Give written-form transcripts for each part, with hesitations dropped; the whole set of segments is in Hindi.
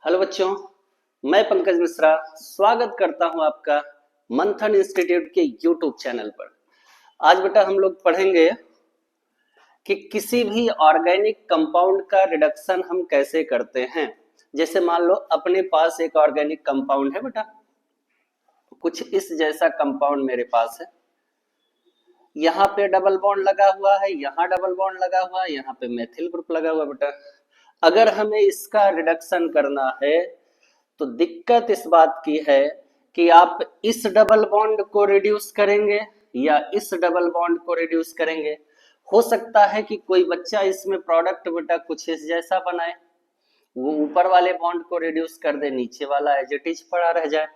हेलो बच्चों, मैं पंकज मिश्रा स्वागत करता हूं आपका मंथन इंस्टीट्यूट के यूट्यूब चैनल पर। आज बेटा हम लोग पढ़ेंगे कि किसी भी ऑर्गेनिक कंपाउंड का रिडक्शन हम कैसे करते हैं। जैसे मान लो अपने पास एक ऑर्गेनिक कंपाउंड है बेटा, कुछ इस जैसा कंपाउंड मेरे पास है। यहाँ पे डबल बॉन्ड लगा हुआ है, यहाँ डबल बॉन्ड लगा हुआ है, यहाँ पे मेथिल ग्रुप लगा हुआ है बेटा। अगर हमें इसका रिडक्शन करना है तो दिक्कत इस बात की है कि आप इस डबल बॉन्ड को रिड्यूस करेंगे या इस डबल बॉन्ड को रिड्यूस करेंगे। हो सकता है कि कोई बच्चा इसमें प्रोडक्ट बेटा कुछ इस जैसा बनाए, वो ऊपर वाले बॉन्ड को रिड्यूस कर दे, नीचे वाला एज इट इज पड़ा रह जाए।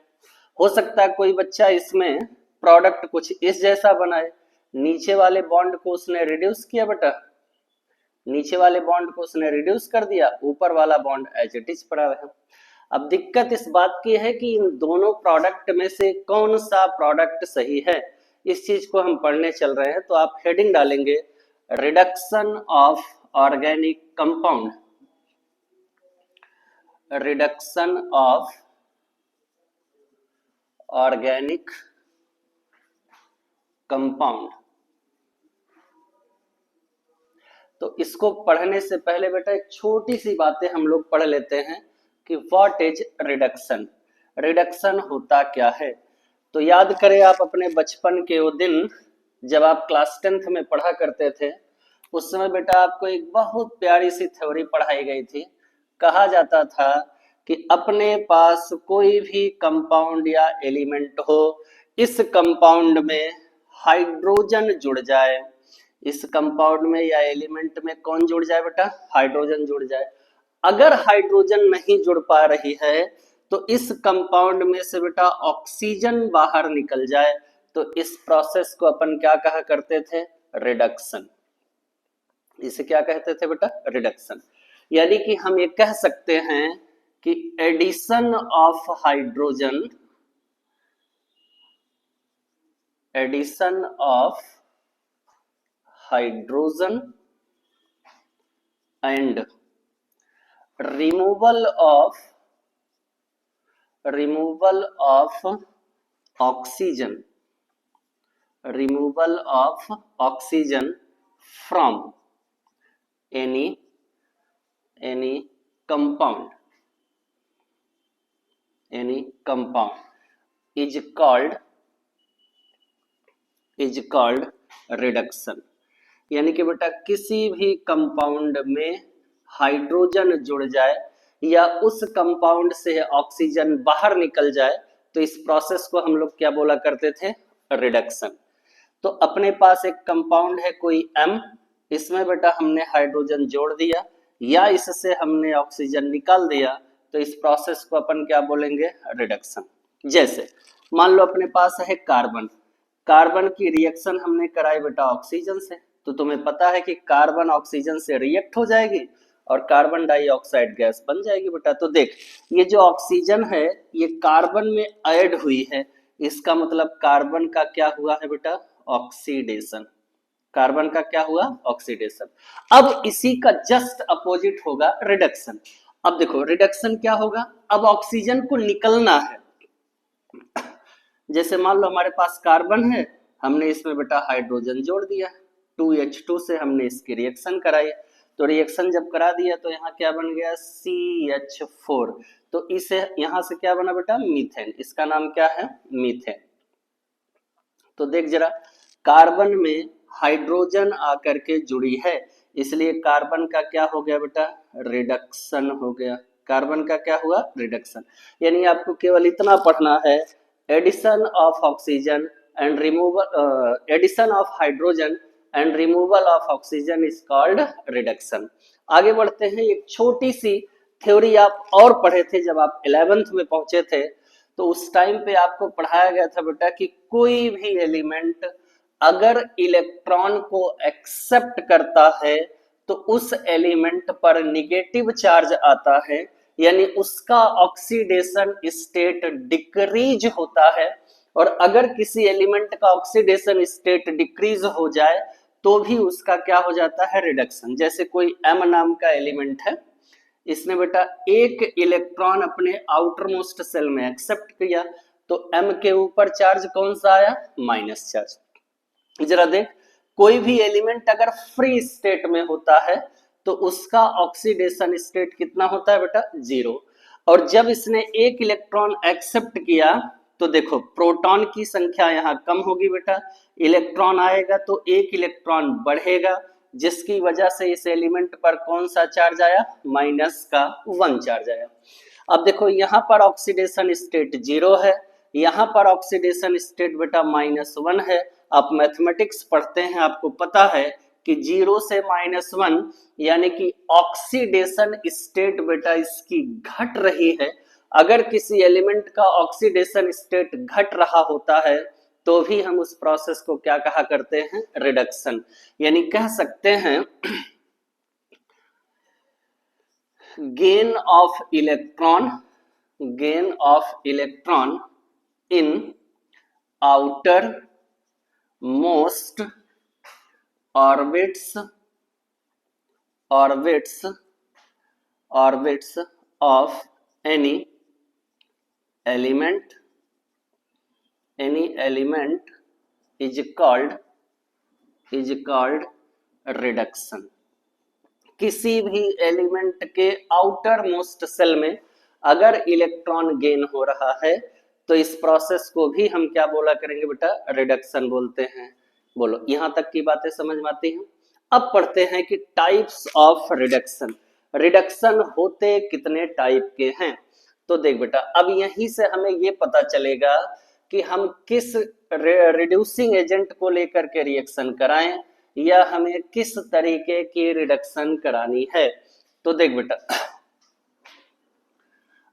हो सकता है कोई बच्चा इसमें प्रोडक्ट कुछ इस जैसा बनाए, नीचे वाले बॉन्ड को उसने रिड्यूस किया बेटा, नीचे वाले बॉन्ड को उसने रिड्यूस कर दिया, ऊपर वाला बॉन्ड एज इट इज पड़ा है। अब दिक्कत इस बात की है कि इन दोनों प्रोडक्ट में से कौन सा प्रोडक्ट सही है, इस चीज को हम पढ़ने चल रहे हैं। तो आप हेडिंग डालेंगे reduction of organic compound, reduction of organic compound. तो इसको पढ़ने से पहले बेटा एक छोटी सी बातें हम लोग पढ़ लेते हैं कि व्हाट इज रिडक्शन, रिडक्शन होता क्या है। तो याद करें आप अपने बचपन के वो दिन जब आप क्लास 10th में पढ़ा करते थे, उस समय बेटा आपको एक बहुत प्यारी सी थ्योरी पढ़ाई गई थी। कहा जाता था कि अपने पास कोई भी कंपाउंड या एलिमेंट हो, इस कंपाउंड में हाइड्रोजन जुड़ जाए, इस कंपाउंड में या एलिमेंट में कौन जुड़ जाए बेटा, हाइड्रोजन जुड़ जाए। अगर हाइड्रोजन नहीं जुड़ पा रही है तो इस कंपाउंड में से बेटा ऑक्सीजन बाहर निकल जाए, तो इस प्रोसेस को अपन क्या कहा करते थे, रिडक्शन। इसे क्या कहते थे बेटा, रिडक्शन। यानी कि हम ये कह सकते हैं कि addition of hydrogen, addition of hydrogen and removal of oxygen, removal of oxygen from any compound, any compound is called reduction। यानी कि बेटा किसी भी कंपाउंड में हाइड्रोजन जुड़ जाए या उस कंपाउंड से ऑक्सीजन बाहर निकल जाए, तो इस प्रोसेस को हम लोग क्या बोला करते थे, रिडक्शन। तो अपने पास एक कंपाउंड है कोई M, इसमें बेटा हमने हाइड्रोजन जोड़ दिया या इससे हमने ऑक्सीजन निकाल दिया, तो इस प्रोसेस को अपन क्या बोलेंगे, रिडक्शन। जैसे मान लो अपने पास है कार्बन, कार्बन की रिएक्शन हमने कराई बेटा ऑक्सीजन से, तो तुम्हें पता है कि कार्बन ऑक्सीजन से रिएक्ट हो जाएगी और कार्बन डाइऑक्साइड गैस बन जाएगी बेटा। तो देख ये जो ऑक्सीजन है ये कार्बन में ऐड हुई है, इसका मतलब कार्बन का क्या हुआ है बेटा, ऑक्सीडेशन। कार्बन का क्या हुआ, ऑक्सीडेशन। अब इसी का जस्ट अपोजिट होगा रिडक्शन। अब देखो रिडक्शन क्या होगा, अब ऑक्सीजन को निकलना है। जैसे मान लो हमारे पास कार्बन है, हमने इसमें बेटा हाइड्रोजन जोड़ दिया, 2H2 से हमने इसकी रिएक्शन कराई, तो रिएक्शन जब करा दिया तो यहाँ क्या बन गया, CH4। तो इसे यहाँ से क्या बना बेटा, मीथेन, इसका नाम क्या है, मीथेन। तो देख जरा कार्बन में हाइड्रोजन आकर के जुड़ी है, इसलिए कार्बन का क्या हो गया बेटा, रिडक्शन हो गया। कार्बन का क्या हुआ, रिडक्शन। यानी आपको केवल इतना पढ़ना है, addition of oxygen and removal, addition of hydrogen and removal of oxygen is called reduction. आगे बढ़ते हैं, एक छोटी सी थ्योरी आप और पढ़े थे जब आप 11th में पहुंचे थे, तो उस टाइम पे आपको पढ़ाया गया था बेटा कि कोई भी एलिमेंट अगर इलेक्ट्रॉन को एक्सेप्ट करता है तो उस एलिमेंट पर निगेटिव चार्ज आता है, यानी उसका ऑक्सीडेशन स्टेट डिक्रीज होता है। और अगर किसी एलिमेंट का ऑक्सीडेशन स्टेट डिक्रीज हो जाए तो भी उसका क्या हो जाता है, रिडक्शन। जैसे कोई M नाम का एलिमेंट है, इसने बेटा एक इलेक्ट्रॉन अपने आउटर मोस्ट सेल में एक्सेप्ट किया, तो m के ऊपर चार्ज कौन सा आया, माइनस चार्ज। जरा देख, कोई भी एलिमेंट अगर फ्री स्टेट में होता है तो उसका ऑक्सीडेशन स्टेट कितना होता है बेटा, 0। और जब इसने एक इलेक्ट्रॉन एक्सेप्ट किया तो देखो प्रोटॉन की संख्या यहाँ कम होगी बेटा, इलेक्ट्रॉन आएगा तो एक इलेक्ट्रॉन बढ़ेगा, जिसकी वजह से इस एलिमेंट पर कौन सा चार्ज आया, माइनस का 1 चार्ज आया। अब देखो यहाँ पर ऑक्सीडेशन स्टेट 0 है, यहाँ पर ऑक्सीडेशन स्टेट बेटा -1 है। आप मैथमेटिक्स पढ़ते हैं, आपको पता है कि 0 से -1 यानी कि ऑक्सीडेशन स्टेट बेटा इसकी घट रही है। अगर किसी एलिमेंट का ऑक्सीडेशन स्टेट घट रहा होता है तो भी हम उस प्रोसेस को क्या कहा करते हैं, रिडक्शन। यानी कह सकते हैं gain of electron in outer most orbits of any element is called reduction। किसी भी एलिमेंट के आउटर मोस्ट सेल में अगर इलेक्ट्रॉन गेन हो रहा है तो इस प्रोसेस को भी हम क्या बोला करेंगे बेटा, रिडक्शन बोलते हैं। बोलो यहां तक की बातें समझ में आती हैं। अब पढ़ते हैं कि टाइप्स ऑफ रिडक्शन, रिडक्शन होते कितने टाइप के हैं। तो देख बेटा, अब यहीं से हमें ये पता चलेगा कि हम किस रिड्यूसिंग एजेंट को लेकर के रिएक्शन कराएं या हमें किस तरीके की रिडक्शन करानी है। तो देख बेटा,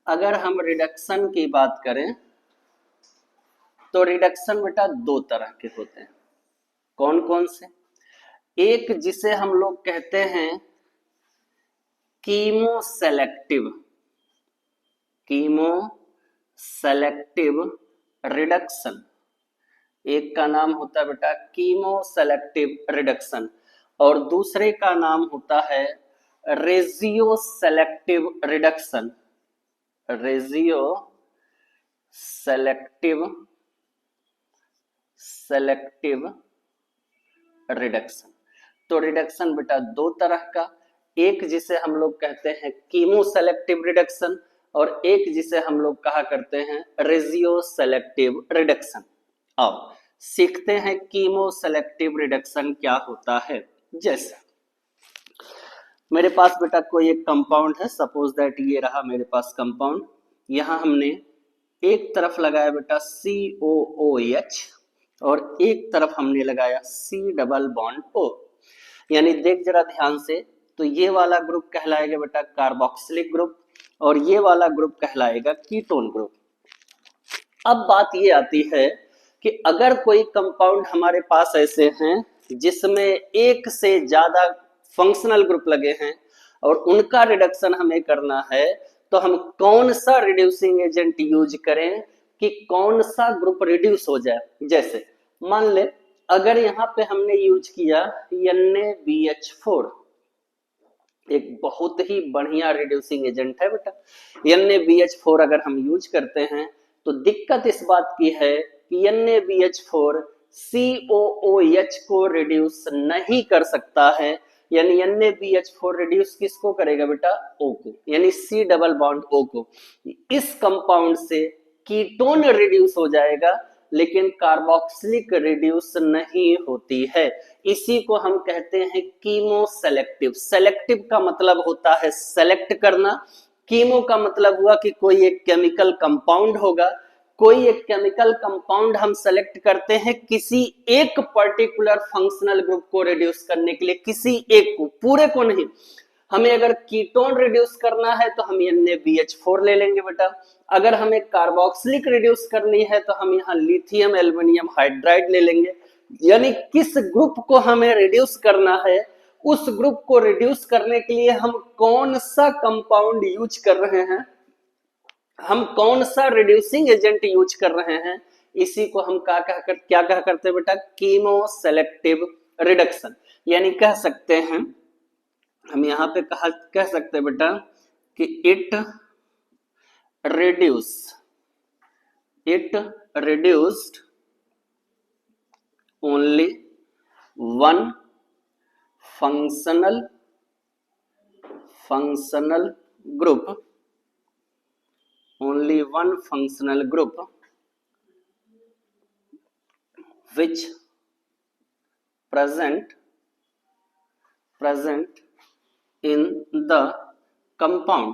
अगर हम रिडक्शन की बात करें तो रिडक्शन बेटा दो तरह के होते हैं। कौन कौन से? एक जिसे हम लोग कहते हैं कीमो सेलेक्टिव रिडक्शन, एक का नाम होता है बेटा कीमो सेलेक्टिव रिडक्शन और दूसरे का नाम होता है regio selective reduction. Regio selective reduction. तो रिडक्शन बेटा दो तरह का, एक जिसे हम लोग कहते हैं कीमो सेलेक्टिव रिडक्शन और एक जिसे हम लोग कहा करते हैं रेजियो सेलेक्टिव रिडक्शन। अब सीखते हैं कीमो सेलेक्टिव रिडक्शन क्या होता है। जैसे मेरे पास बेटा कोई एक कंपाउंड है, सपोज दैट ये रहा मेरे पास कंपाउंड, यहां हमने एक तरफ लगाया बेटा COOH और एक तरफ हमने लगाया C डबल बॉन्ड O। यानी देख जरा ध्यान से, तो ये वाला ग्रुप कहलाएगा बेटा कार्बोक्सिलिक ग्रुप और ये वाला ग्रुप कहलाएगा कीटोन ग्रुप। अब बात ये आती है कि अगर कोई कंपाउंड हमारे पास ऐसे हैं जिसमें एक से ज्यादा फंक्शनल ग्रुप लगे हैं और उनका रिडक्शन हमें करना है, तो हम कौन सा रिड्यूसिंग एजेंट यूज करें कि कौन सा ग्रुप रिड्यूस हो जाए। जैसे मान ले अगर यहाँ पे हमने यूज किया NaBH4, एक बहुत ही बढ़िया रिड्यूसिंग एजेंट है बेटा। NaBH4 अगर हम यूज करते हैं तो दिक्कत इस बात की है कि NaBH4 COOH को रिड्यूस नहीं कर सकता है। यानी NaBH4 रिड्यूस किसको करेगा बेटा, O को, यानी C डबल बॉन्ड O को। इस कंपाउंड से कीटोन रिड्यूस हो जाएगा लेकिन कार्बोक्सिलिक रिड्यूस नहीं होती है। इसी को हम कहते हैं कीमो सेलेक्टिव। सेलेक्टिव का मतलब होता है सेलेक्ट करना, कीमो का मतलब हुआ कि कोई एक केमिकल कंपाउंड होगा, कोई एक केमिकल कंपाउंड हम सेलेक्ट करते हैं किसी एक पर्टिकुलर फंक्शनल ग्रुप को रिड्यूस करने के लिए, किसी एक को, पूरे को नहीं। हमें अगर कीटोन रिड्यूस करना है तो हम NaBH4 ले लेंगे बेटा, अगर हमें कार्बोक्सिलिक रिड्यूस करनी है तो हम यहाँ लिथियम एल्युमिनियम हाइड्राइड ले लेंगे। यानी किस ग्रुप को हमें रिड्यूस करना है, उस ग्रुप को रिड्यूस करने के लिए हम कौन सा कंपाउंड यूज कर रहे हैं, हम कौन सा रिड्यूसिंग एजेंट यूज कर रहे हैं, इसी को हम क्या कह करते हैं बेटा, कीमो सेलेक्टिव रिडक्शन। यानी कह सकते हैं हम यहाँ पे कह सकते हैं बेटा कि it reduced only one functional group, which present in the compound।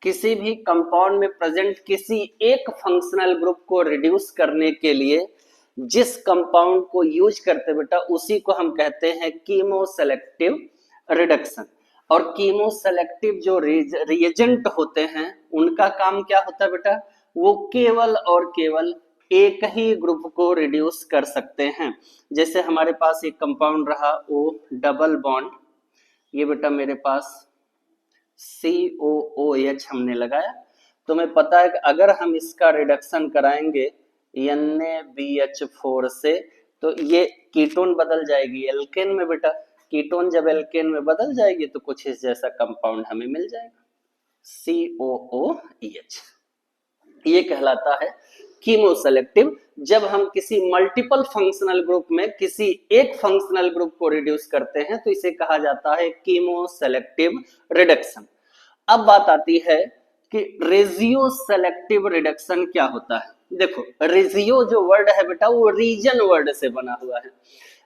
किसी भी कंपाउंड में प्रेजेंट किसी एक फंक्शनल ग्रुप को रिड्यूस करने के लिए जिस कंपाउंड को यूज करते बेटा उसी को हम कहते हैं कीमोसेलेक्टिव रिडक्शन। और कीमोसेलेक्टिव जो रिएजेंट होते हैं उनका काम क्या होता है बेटा, वो केवल और केवल एक ही ग्रुप को रिड्यूस कर सकते हैं। जैसे हमारे पास एक कंपाउंड रहा ओ डबल बॉन्ड, ये बेटा मेरे पास COOH हमने लगाया, तो हमें पता है कि अगर हम इसका रिडक्शन कराएंगे NaBH4 से तो ये कीटोन बदल जाएगी एल्केन में बेटा। कीटोन जब एल्केन में बदल जाएगी तो कुछ इस जैसा कंपाउंड हमें मिल जाएगा COOH। ये कहलाता है कीमोसेलेक्टिव। जब हम किसी मल्टीपल फंक्शनल ग्रुप में किसी एक फंक्शनल ग्रुप को रिड्यूस करते हैं तो इसे कहा जाता है कीमोसेलेक्टिव रिडक्शन। अब बात आती है कि रेजियो सेलेक्टिव रिडक्शन क्या होता है। देखो रेजियो जो वर्ड है बेटा वो रीजन वर्ड से बना हुआ है।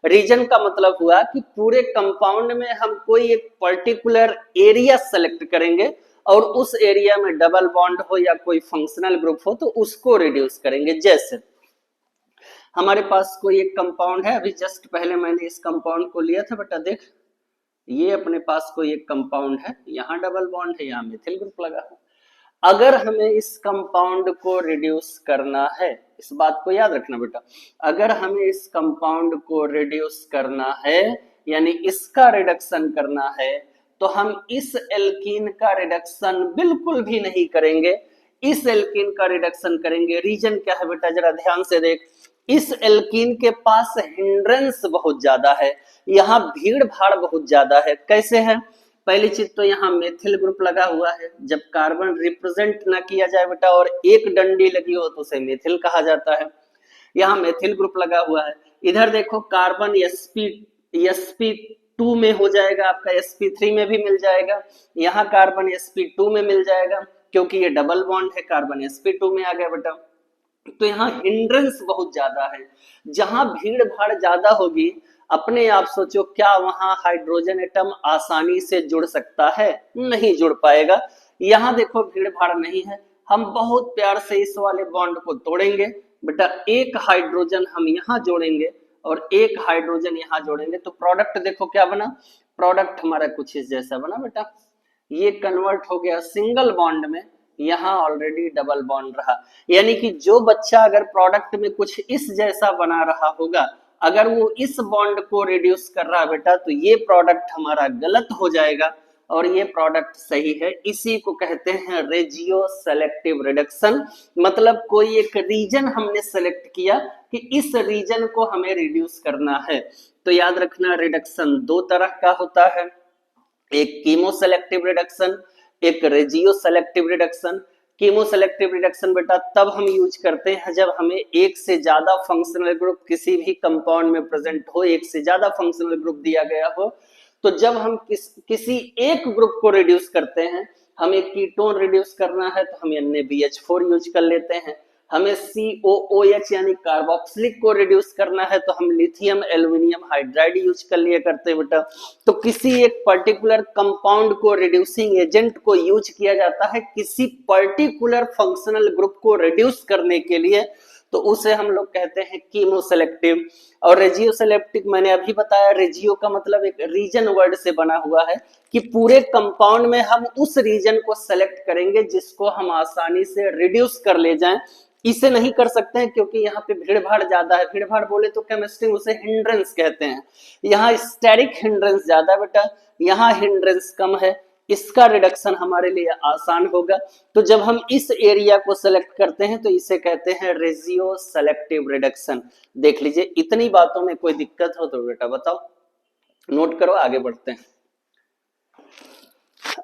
रीजन का मतलब हुआ कि पूरे कंपाउंड में हम कोई एक पर्टिकुलर एरिया सेलेक्ट करेंगे और उस एरिया में डबल बॉन्ड हो या कोई फंक्शनल ग्रुप हो तो उसको रिड्यूस करेंगे। जैसे हमारे पास कोई एक कंपाउंड है, अभी जस्ट पहले मैंने इस कंपाउंड को लिया था बेटा, देख ये अपने पास कोई एक कंपाउंड है, यहाँ डबल बॉन्ड है, यहाँ मिथिल ग्रुप लगा है। अगर हमें इस कंपाउंड को रिड्यूस करना है, इस बात को याद रखना बेटा, अगर हमें इस कंपाउंड को रिड्यूस करना है यानी इसका रिडक्शन करना है तो हम इस एल्कीन का रिडक्शन बिल्कुल भी नहीं करेंगे, इस एल्कीन का रिडक्शन करेंगे। रीजन क्या है बेटा, जरा ध्यान से देख, इस एल्कीन के पास हिंड्रेंस बहुत ज्यादा है, यहाँ भीड़ भाड़ बहुत ज्यादा है। कैसे है, पहली चीज तो यहाँ मेथिल ग्रुप लगा हुआ है, जब कार्बन रिप्रेजेंट ना किया जाए बेटा और एक डंडी लगी हो तो उसे मेथिल कहा जाता है। यहाँ मेथिल ग्रुप लगा हुआ है, इधर देखो कार्बन sp2 में हो जाएगा, आपका sp3 में भी मिल जाएगा, यहाँ कार्बन sp2 में मिल जाएगा क्योंकि ये डबल बॉन्ड है, कार्बन sp2 में आ गया बेटा। तो यहाँ हिंड्रेंस बहुत ज्यादा है, जहां भीड़ भाड़ ज्यादा होगी अपने आप सोचो क्या वहां हाइड्रोजन एटम आसानी से जुड़ सकता है, नहीं जुड़ पाएगा। यहाँ देखो भीड़ भाड़ नहीं है, हम बहुत प्यार से इस वाले बॉन्ड को तोड़ेंगे बेटा, एक हाइड्रोजन हम यहाँ जोड़ेंगे और एक हाइड्रोजन यहाँ जोड़ेंगे तो प्रोडक्ट देखो क्या बना, प्रोडक्ट हमारा कुछ इस जैसा बना बेटा। ये कन्वर्ट हो गया सिंगल बॉन्ड में, यहाँ ऑलरेडी डबल बॉन्ड रहा, यानी कि जो बच्चा अगर प्रोडक्ट में कुछ इस जैसा बना रहा होगा, अगर वो इस बॉन्ड को रिड्यूस कर रहा है बेटा तो ये प्रोडक्ट हमारा गलत हो जाएगा और ये प्रोडक्ट सही है। इसी को कहते हैं रेजियो सेलेक्टिव रिडक्शन। मतलब कोई एक रीजन हमने सेलेक्ट किया कि इस रीजन को हमें रिड्यूस करना है। तो याद रखना रिडक्शन दो तरह का होता है, एक कीमोसेलेक्टिव रिडक्शन, एक रेजियो सेलेक्टिव रिडक्शन। कीमोसेलेक्टिव रिडक्शन बेटा तब हम यूज करते हैं जब हमें एक से ज्यादा फंक्शनल ग्रुप किसी भी कंपाउंड में प्रेजेंट हो, एक से ज्यादा फंक्शनल ग्रुप दिया गया हो, तो जब हम किसी एक ग्रुप को रिड्यूस करते हैं, हमें कीटोन रिड्यूस करना है तो हम NaBH4 यूज कर लेते हैं, हमें COOH यानी कार्बोक्सिलिक को रिड्यूस करना है तो हम लिथियम एल्युमिनियम हाइड्राइड यूज कर लिया करते हैं बेटा। तो किसी एक पर्टिकुलर कंपाउंड को रिड्यूसिंग एजेंट को यूज किया जाता है किसी पर्टिकुलर फंक्शनल ग्रुप को रिड्यूस करने के लिए, तो उसे हम लोग कहते हैं कीमोसेलेक्टिव। और रेजियो सेलेक्टिव मैंने अभी बताया, रेजियो का मतलब एक रीजन वर्ड से बना हुआ है कि पूरे कंपाउंड में हम उस रीजन को सेलेक्ट करेंगे जिसको हम आसानी से रिड्यूस कर ले जाएं। इसे नहीं कर सकते हैं क्योंकि यहाँ पे भीड़ भाड़ ज्यादा है, भीड़ भाड़ बोले तो केमिस्ट्री उसे हिंड्रेंस कहते हैं, यहाँ स्टेरिक हिंड्रेंस ज्यादा बेटा, यहाँ हिंड्रेंस कम है, इसका रिडक्शन हमारे लिए आसान होगा। तो जब हम इस एरिया को सेलेक्ट करते हैं तो इसे कहते हैं रेजियो सेलेक्टिव रिडक्शन। देख लीजिए, इतनी बातों में कोई दिक्कत हो तो बेटा बताओ, नोट करो, आगे बढ़ते हैं।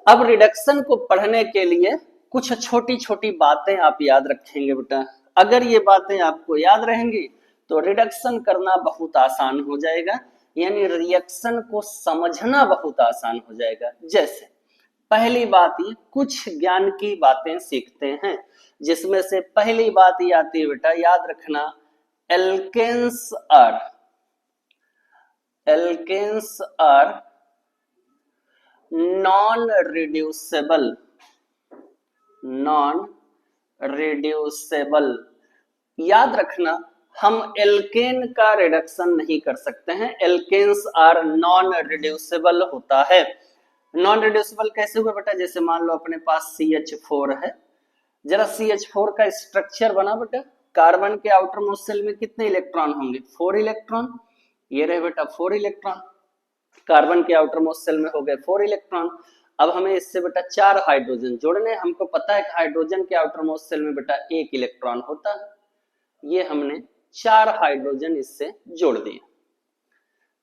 अब रिडक्शन को पढ़ने के लिए कुछ छोटी छोटी बातें आप याद रखेंगे बेटा। अगर ये बातें आपको याद रहेंगी तो रिडक्शन करना बहुत आसान हो जाएगा, यानी रिएक्शन को समझना बहुत आसान हो जाएगा। जैसे पहली बात, ये कुछ ज्ञान की बातें सीखते हैं, जिसमें से पहली बात ये आती है बेटा, याद रखना, एल्केन्स आर नॉन रिड्यूसेबल। याद रखना, हम एल्केन का रिडक्शन नहीं कर सकते हैं, एल्केन्स आर नॉन रिड्यूसेबल होता है। नॉन रिड्यूसेबल कैसे हुआ बेटा? जैसे मान लो अपने पास CH4 है, जरा CH4 का स्ट्रक्चर बना बेटा, कार्बन के आउटर मोस्ट शेल में कितने इलेक्ट्रॉन होंगे? 4 इलेक्ट्रॉन। ये रहे बेटा 4 इलेक्ट्रॉन, कार्बन के आउटर मोस्ट शेल में हो गए 4 इलेक्ट्रॉन। अब हमें इससे बेटा 4 हाइड्रोजन जोड़ने, हमको पता है कि हाइड्रोजन के आउटर मोस्ट शेल में बेटा 1 इलेक्ट्रॉन होता है, ये हमने 4 हाइड्रोजन इससे जोड़ दिए,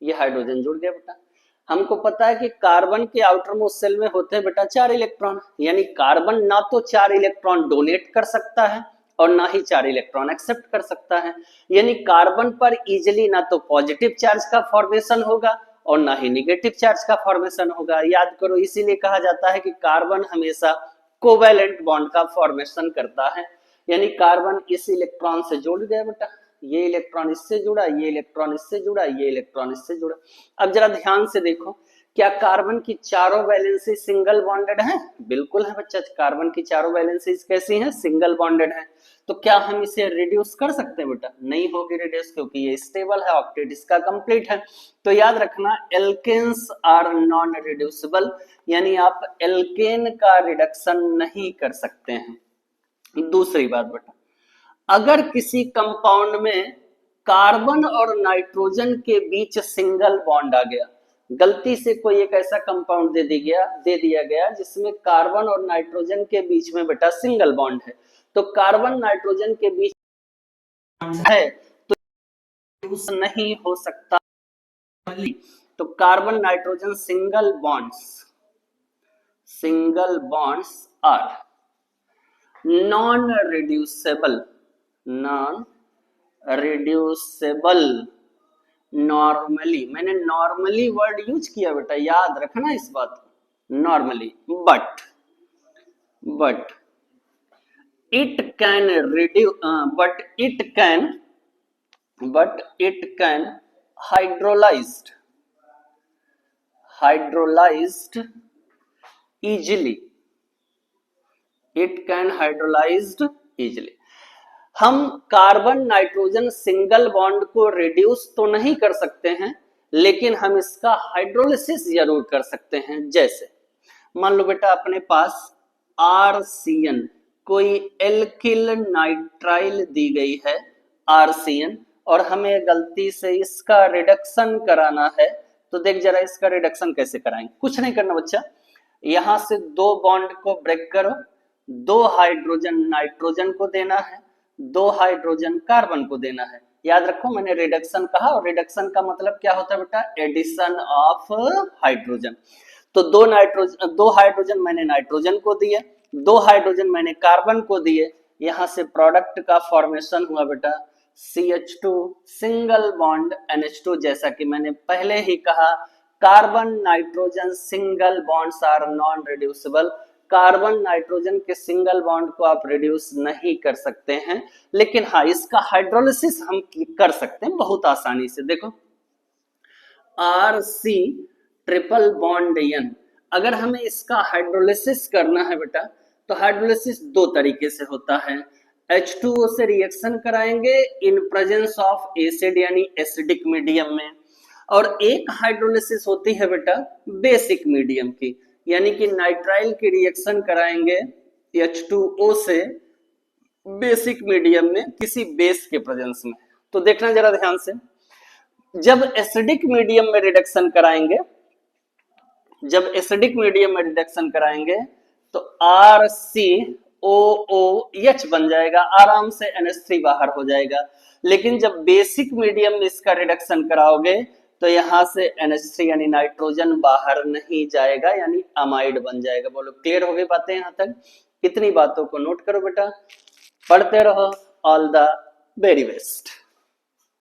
ये हाइड्रोजन जुड़ गया बेटा। हमको पता है कि कार्बन के आउटर मोस्ट शेल में होते हैं बेटा 4 इलेक्ट्रॉन, यानी कार्बन ना तो 4 इलेक्ट्रॉन डोनेट कर सकता है और ना ही 4 इलेक्ट्रॉन एक्सेप्ट कर सकता है, यानी कार्बन पर इजिली ना तो पॉजिटिव चार्ज का फॉर्मेशन होगा और ना ही निगेटिव चार्ज का फॉर्मेशन होगा। याद करो, इसीलिए कहा जाता है कि कार्बन हमेशा कोवैलेंट बॉन्ड का फॉर्मेशन करता है, यानी कार्बन इस इलेक्ट्रॉन से जुड़ गया बेटा, ये इलेक्ट्रॉन इससे जुड़ा, ये इलेक्ट्रॉन इससे जुड़ा, ये इलेक्ट्रॉन इससे जुड़ा। अब जरा ध्यान से देखो, क्या कार्बन की चारों वैलेंसी सिंगल बॉन्डेड है? बिल्कुल है बच्चा, कार्बन की चारों वैलेंसी कैसी हैं? सिंगल बॉन्डेड है। तो क्या हम इसे रिड्यूस कर सकते हैं बेटा? नहीं होगी रिड्यूस, क्योंकि ये स्टेबल है, ऑक्टेट इसका कंप्लीट है। तो याद रखना, एल्केन्स आर नॉन रिड्यूसिबल, यानी आप एल्केन का रिडक्शन नहीं कर सकते हैं। दूसरी बात बेटा, अगर किसी कंपाउंड में कार्बन और नाइट्रोजन के बीच सिंगल बॉन्ड आ गया, गलती से कोई एक ऐसा कंपाउंड दे दिया गया जिसमें कार्बन और नाइट्रोजन के बीच में बेटा सिंगल बॉन्ड है, तो कार्बन नाइट्रोजन के बीच है तो यूज नहीं हो सकता। तो carbon nitrogen single bonds are non reducible normally. मैंने नॉर्मली वर्ड यूज किया बेटा, याद रखना इस बात को, normally. But it can hydrolysed easily. हम कार्बन नाइट्रोजन सिंगल बॉन्ड को रिड्यूस तो नहीं कर सकते हैं, लेकिन हम इसका हाइड्रोलिसिस जरूर कर सकते हैं। जैसे मान लो बेटा अपने पास RCN, कोई एल्किल नाइट्राइल दी गई है RCN, और हमें गलती से इसका रिडक्शन कराना है, तो देख जरा इसका रिडक्शन कैसे कराएंगे। कुछ नहीं करना बच्चा, यहां से 2 बॉन्ड को ब्रेक करो, 2 हाइड्रोजन नाइट्रोजन को देना है, 2 हाइड्रोजन कार्बन को देना है। याद रखो, मैंने रिडक्शन कहा, और रिडक्शन का मतलब क्या होता है बेटा? Addition of hydrogen. तो 2 हाइड्रोजन मैंने नाइट्रोजन को दिए, 2 हाइड्रोजन मैंने कार्बन को दिए, यहां से प्रोडक्ट का फॉर्मेशन हुआ बेटा CH2 सिंगल बॉन्ड NH2। जैसा कि मैंने पहले ही कहा, carbon nitrogen single bonds are non reducible. Carbon nitrogen के सिंगल बॉन्ड को आप रिड्यूस नहीं कर सकते हैं, लेकिन हाँ इसका हाइड्रोलिसिस हम कर सकते हैं बहुत आसानी से। देखो RC ट्रिपल बॉन्ड N, अगर हमें इसका हाइड्रोलिसिस करना है बेटा, तो हाइड्रोलिसिस 2 तरीके से होता है। H2O से रिएक्शन कराएंगे इन प्रेजेंस ऑफ एसिड, यानी एसिडिक मीडियम में, और एक हाइड्रोलिसिस होती है बेटा बेसिक मीडियम की, यानी कि नाइट्राइल की रिएक्शन कराएंगे H2O से बेसिक मीडियम में किसी बेस के प्रेजेंस में। तो देखना जरा ध्यान से, जब एसिडिक मीडियम में रिडक्शन कराएंगे, तो RCOOH बन जाएगा, आराम से NH3 बाहर हो जाएगा। लेकिन जब बेसिक मीडियम में इसका रिडक्शन कराओगे तो यहाँ से NH3 यानी नाइट्रोजन बाहर नहीं जाएगा, यानी अमाइड बन जाएगा। बोलो क्लियर हो गई बातें यहाँ तक? इतनी बातों को नोट करो बेटा, पढ़ते रहो। All the very best.